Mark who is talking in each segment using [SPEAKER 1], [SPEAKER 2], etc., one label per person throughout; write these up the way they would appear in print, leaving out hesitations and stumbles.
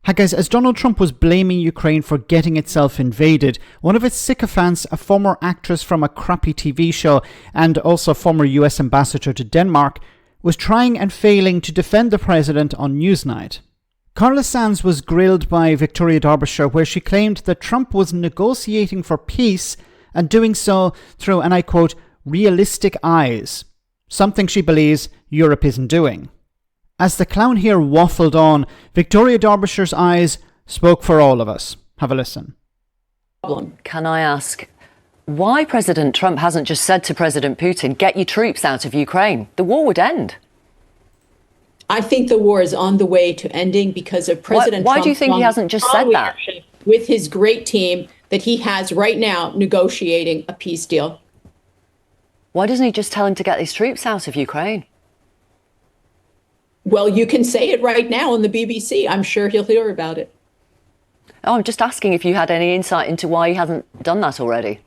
[SPEAKER 1] Hi guys, as Donald Trump was blaming Ukraine for getting itself invaded, one of its sycophants, a former actress from a crappy TV show and also former US ambassador to Denmark, was trying and failing to defend the president on Newsnight. Carla Sands was grilled by Victoria Derbyshire, where she claimed that Trump was negotiating for peace and doing so through, and I quote, realistic eyes, something she believes Europe isn't doing. As the clown here waffled on, Victoria Derbyshire's eyes spoke for all of us. Have a listen.
[SPEAKER 2] Can I ask why President Trump hasn't just said to President Putin, get your troops out of Ukraine? The war would end.
[SPEAKER 3] I think the war is on the way to ending because of President Trump.
[SPEAKER 2] Why do you think he hasn't just said that?
[SPEAKER 3] With his great team that he has right now negotiating a peace deal.
[SPEAKER 2] Why doesn't he just tell him to get his troops out of Ukraine?
[SPEAKER 3] Well, you can say it right now on the BBC. I'm sure he'll hear about it.
[SPEAKER 2] Oh, I'm just asking if you had any insight into why he hasn't done that already.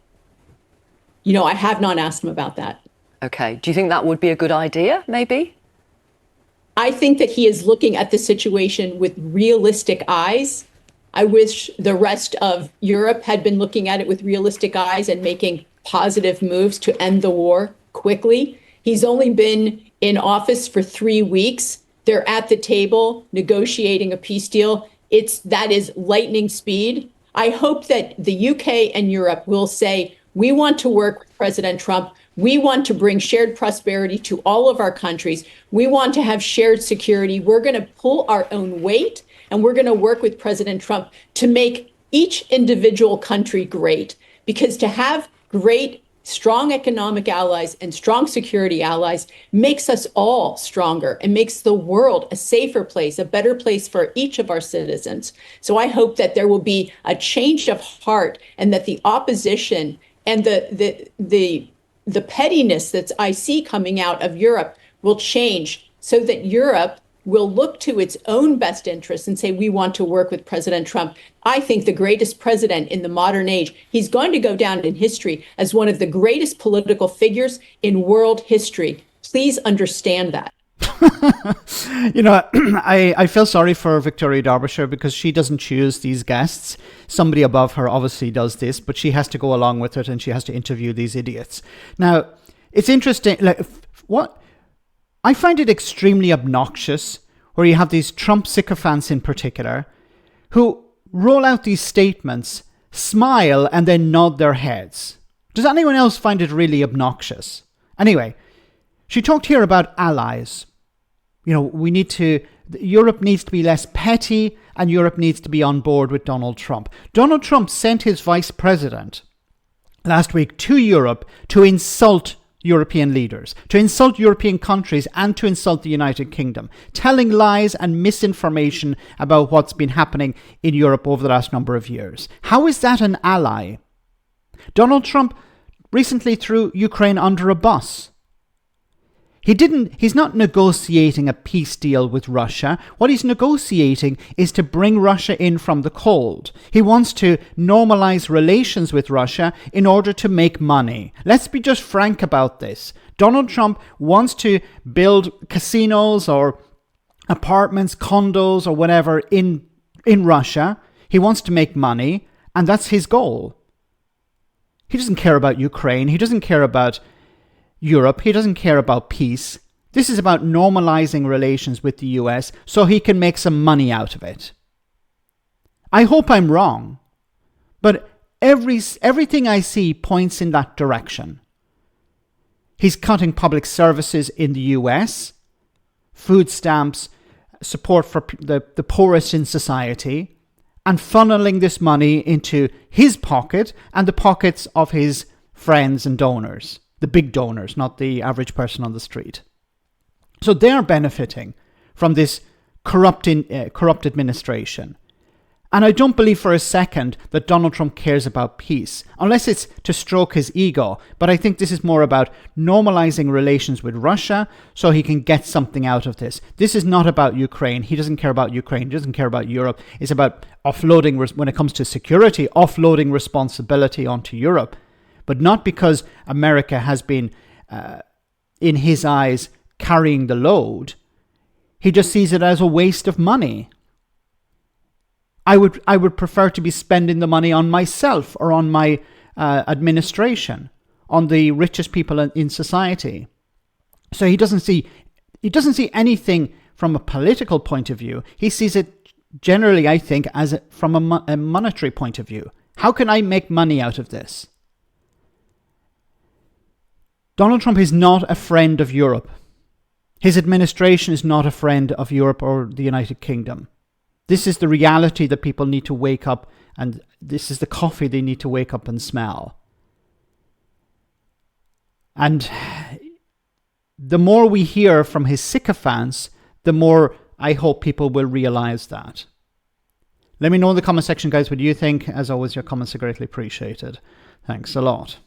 [SPEAKER 3] You know, I have not asked him about that.
[SPEAKER 2] Okay. Do you think that would be a good idea, maybe?
[SPEAKER 3] I think that he is looking at the situation with realistic eyes. I wish the rest of Europe had been looking at it with realistic eyes and making positive moves to end the war quickly. He's only been in office for 3 weeks. They're at the table negotiating a peace deal. That is lightning speed. I hope that the UK and Europe will say, we want to work with President Trump. We want to bring shared prosperity to all of our countries. We want to have shared security. We're going to pull our own weight, and we're going to work with President Trump to make each individual country great. Because to have great, strong economic allies and strong security allies makes us all stronger and makes the world a safer place, a better place for each of our citizens. So I hope that there will be a change of heart and that the opposition and the pettiness that I see coming out of Europe will change so that Europe will look to its own best interests and say, we want to work with President Trump. I think the greatest president in the modern age. He's going to go down in history as one of the greatest political figures in world history. Please understand that.
[SPEAKER 1] You know, I feel sorry for Victoria Derbyshire because she doesn't choose these guests. Somebody above her obviously does this, but she has to go along with it and she has to interview these idiots. Now, it's interesting. Like, what I find it extremely obnoxious where you have these Trump sycophants in particular who roll out these statements, smile, and then nod their heads. Does anyone else find it really obnoxious? Anyway, she talked here about allies. You know, Europe needs to be less petty and Europe needs to be on board with Donald Trump. Donald Trump sent his vice president last week to Europe to insult European leaders, to insult European countries and to insult the United Kingdom, telling lies and misinformation about what's been happening in Europe over the last number of years. How is that an ally? Donald Trump recently threw Ukraine under a bus. He's not negotiating a peace deal with Russia. What he's negotiating is to bring Russia in from the cold. He wants to normalize relations with Russia in order to make money. Let's be just frank about this. Donald Trump wants to build casinos or apartments, condos or whatever in Russia. He wants to make money, and that's his goal. He doesn't care about Ukraine. He doesn't care about Europe. He doesn't care about peace. This is about normalizing relations with the US so he can make some money out of it. I hope I'm wrong, but everything I see points in that direction. He's cutting public services in the US, food stamps, support for the poorest in society, and funneling this money into his pocket and the pockets of his friends and donors. The big donors, not the average person on the street. So they're benefiting from this corrupt administration. And I don't believe for a second that Donald Trump cares about peace, unless it's to stroke his ego. But I think this is more about normalizing relations with Russia so he can get something out of this. This is not about Ukraine. He doesn't care about Ukraine. He doesn't care about Europe. It's about offloading, when it comes to security, offloading responsibility onto Europe. But not because America has been, in his eyes, carrying the load. He just sees it as a waste of money. I would prefer to be spending the money on myself or on my administration, on the richest people in society. So he doesn't see anything from a political point of view. He sees it generally, I think, as from a monetary point of view. How can I make money out of this? Donald Trump is not a friend of Europe. His administration is not a friend of Europe or the United Kingdom. This is the reality that people need to wake up, and this is the coffee they need to wake up and smell. And the more we hear from his sycophants, the more I hope people will realize that. Let me know in the comment section, guys, what you think. As always, your comments are greatly appreciated. Thanks a lot.